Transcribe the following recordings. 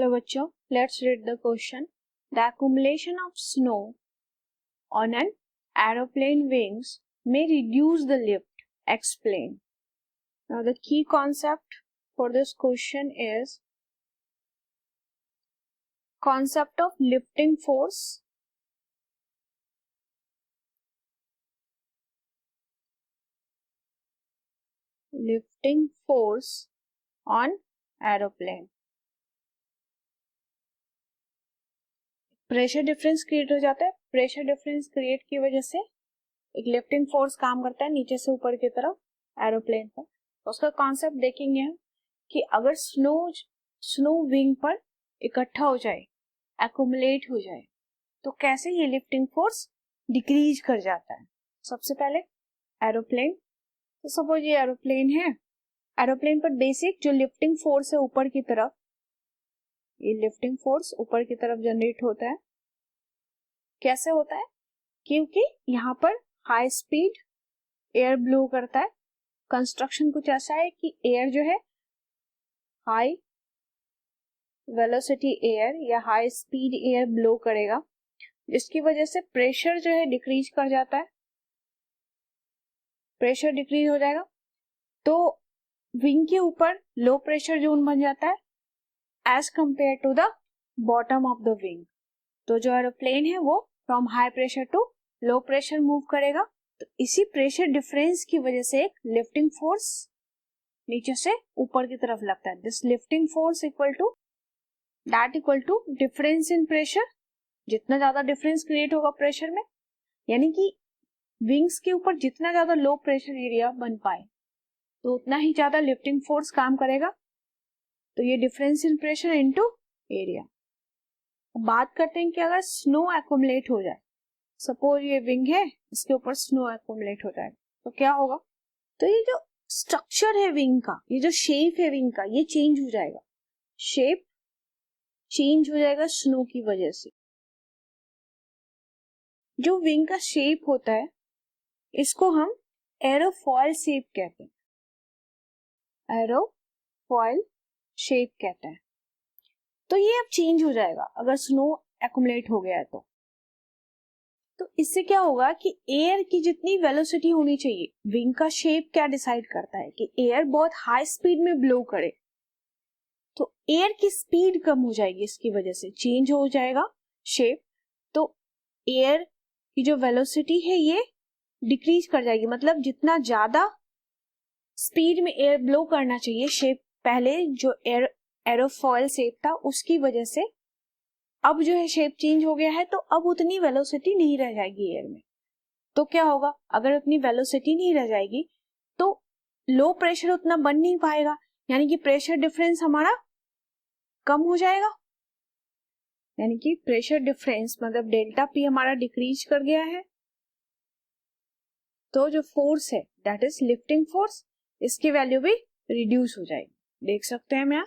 Hello बच्चों, let's read the question. The accumulation of snow on an aeroplane wings may reduce the lift. Explain. Now the key concept for this question is concept of lifting force. Lifting force on aeroplane. Pressure difference create हो जाता है. Pressure difference create की वजह से एक lifting force काम करता है नीचे से ऊपर की तरफ एरोप्लेन पर. तो उसका कॉन्सेप्ट देखेंगे हम कि अगर स्नो विंग पर इकट्ठा हो जाए, एक्युमुलेट हो जाए, तो कैसे ये लिफ्टिंग फोर्स डिक्रीज कर जाता है. सबसे पहले एरोप्लेन. तो सपोज ये एरोप्लेन है. एरोप्लेन पर बेसिक जो लिफ्टिंग फोर्स है ऊपर की तरफ, ये लिफ्टिंग फोर्स ऊपर की तरफ जनरेट होता है. कैसे होता है? क्योंकि यहाँ पर हाई स्पीड एयर ब्लो करता है. कंस्ट्रक्शन कुछ ऐसा है कि एयर जो है हाई वेलोसिटी एयर या हाई स्पीड एयर ब्लो करेगा, जिसकी वजह से प्रेशर जो है डिक्रीज कर जाता है. प्रेशर डिक्रीज हो जाएगा तो विंग के ऊपर लो प्रेशर जोन बन जाता है as compare to the bottom of the wing. तो जो एरोप्लेन है वो from high pressure to low pressure move करेगा. तो इसी प्रेशर डिफरेंस की वजह से एक लिफ्टिंग फोर्स नीचे से ऊपर की तरफ लगता है. This lifting force equal to difference in pressure. जितना ज्यादा डिफरेंस क्रिएट होगा प्रेशर में, यानी कि विंग्स के ऊपर जितना ज्यादा लो प्रेशर एरिया बन पाए तो उतना ही ज्यादा लिफ्टिंग फोर्स काम करेगा. तो ये difference in pressure into area. बात करते हैं कि अगर स्नो एक्युमुलेट हो जाए, सपोज ये विंग है, इसके ऊपर स्नो एक्युमुलेट हो जाएगा, तो क्या होगा? तो ये जो स्ट्रक्चर है विंग का, ये जो शेप है विंग का, ये चेंज हो जाएगा. शेप चेंज हो जाएगा स्नो की वजह से. जो विंग का शेप होता है इसको हम एरोफॉइल शेप कहते हैं. एरोफॉइल शेप कहते हैं. तो ये अब चेंज हो जाएगा अगर स्नो एक्युमुलेट हो गया है तो इससे क्या होगा कि एयर की जितनी वेलोसिटी होनी चाहिए, विंग का शेप क्या डिसाइड करता है कि एयर बहुत हाई स्पीड में ब्लो करे, तो एयर की स्पीड कम हो जाएगी. इसकी वजह से चेंज हो जाएगा शेप. तो एयर की जो वेलोसिटी है ये डिक्रीज कर जाएगी. मतलब जितना ज्यादा स्पीड में एयर ब्लो करना चाहिए, शेप पहले जो एरोफॉइल शेप था उसकी वजह से अब जो है शेप चेंज हो गया है, तो अब उतनी वेलोसिटी नहीं रह जाएगी एयर में. तो क्या होगा? अगर उतनी वेलोसिटी नहीं रह जाएगी तो लो प्रेशर उतना बन नहीं पाएगा, यानी कि प्रेशर डिफरेंस हमारा कम हो जाएगा. यानी कि प्रेशर डिफरेंस मतलब डेल्टा पी हमारा डिक्रीज कर गया है. तो जो फोर्स है दैट इज लिफ्टिंग फोर्स, इसकी वैल्यू भी रिड्यूस हो जाएगी. देख सकते हैं हम यहाँ.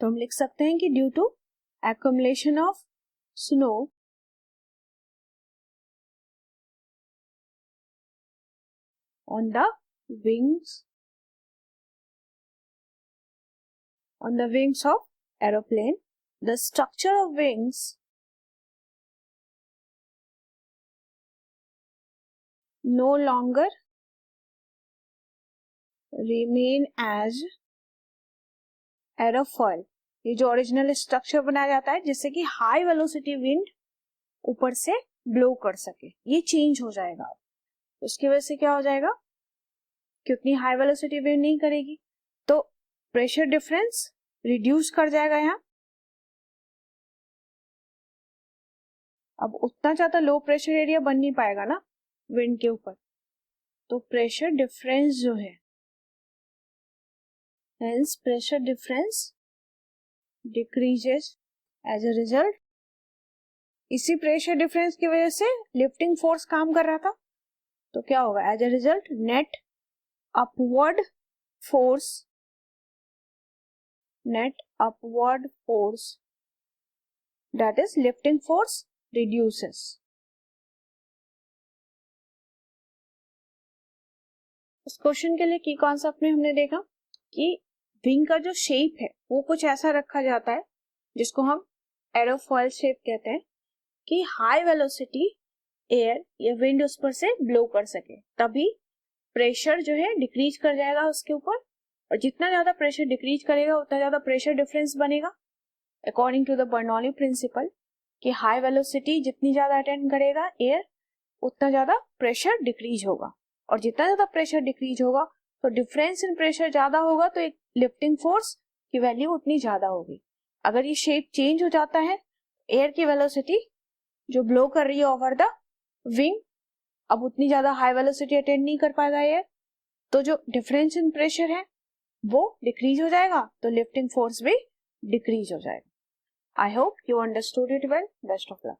तो हम लिख सकते हैं कि due to accumulation of snow on the wings of aeroplane, the structure of wings no longer remain as aerofoil. ये जो ओरिजिनल स्ट्रक्चर बनाया जाता है जिससे कि हाई वेलोसिटी विंड ऊपर से ब्लो कर सके, ये चेंज हो जाएगा. उसकी वजह से क्या हो जाएगा कि उतनी हाई वेलोसिटी विंड नहीं करेगी, तो प्रेशर डिफरेंस रिड्यूस कर जाएगा यहाँ. अब उतना ज्यादा लो प्रेशर एरिया बन नहीं पाएगा ना विंड के ऊपर, तो प्रेशर डिफरेंस जो है, hence pressure difference decreases. As a result इसी प्रेशर डिफरेंस की वजह से लिफ्टिंग फोर्स काम कर रहा था, तो क्या होगा? As a result net upward force that is lifting force reduces. इस क्वेश्चन के लिए की कॉन्सेप्ट में हमने देखा कि विंग का जो शेप है वो कुछ ऐसा रखा जाता है जिसको हम एरोफॉइल शेप कहते हैं, कि हाई वेलोसिटी एयर या विंड उस पर से ब्लो कर सके, तभी प्रेशर जो है डिक्रीज कर जाएगा उसके ऊपर, और जितना ज्यादा प्रेशर डिक्रीज करेगा उतना ज्यादा प्रेशर डिफरेंस बनेगा according to the Bernoulli principle, कि हाई वेलोसिटी जितनी ज्यादा अटेंड करेगा एयर उतना ज्यादा प्रेशर डिक्रीज होगा, और जितना ज्यादा प्रेशर डिक्रीज होगा तो डिफरेंस इन प्रेशर ज्यादा होगा, तो एक लिफ्टिंग फोर्स की वैल्यू उतनी ज्यादा होगी। अगर ये शेप चेंज हो जाता है, एयर की वेलोसिटी जो ब्लो कर रही है ओवर द विंग अब उतनी ज्यादा हाई वेलोसिटी अटेंड नहीं कर पाएगा एयर, तो जो डिफरेंस इन प्रेशर है वो डिक्रीज हो जाएगा, तो लिफ्टिंग फोर्स भी डिक्रीज हो जाएगा। I hope you understood it well. Best of luck.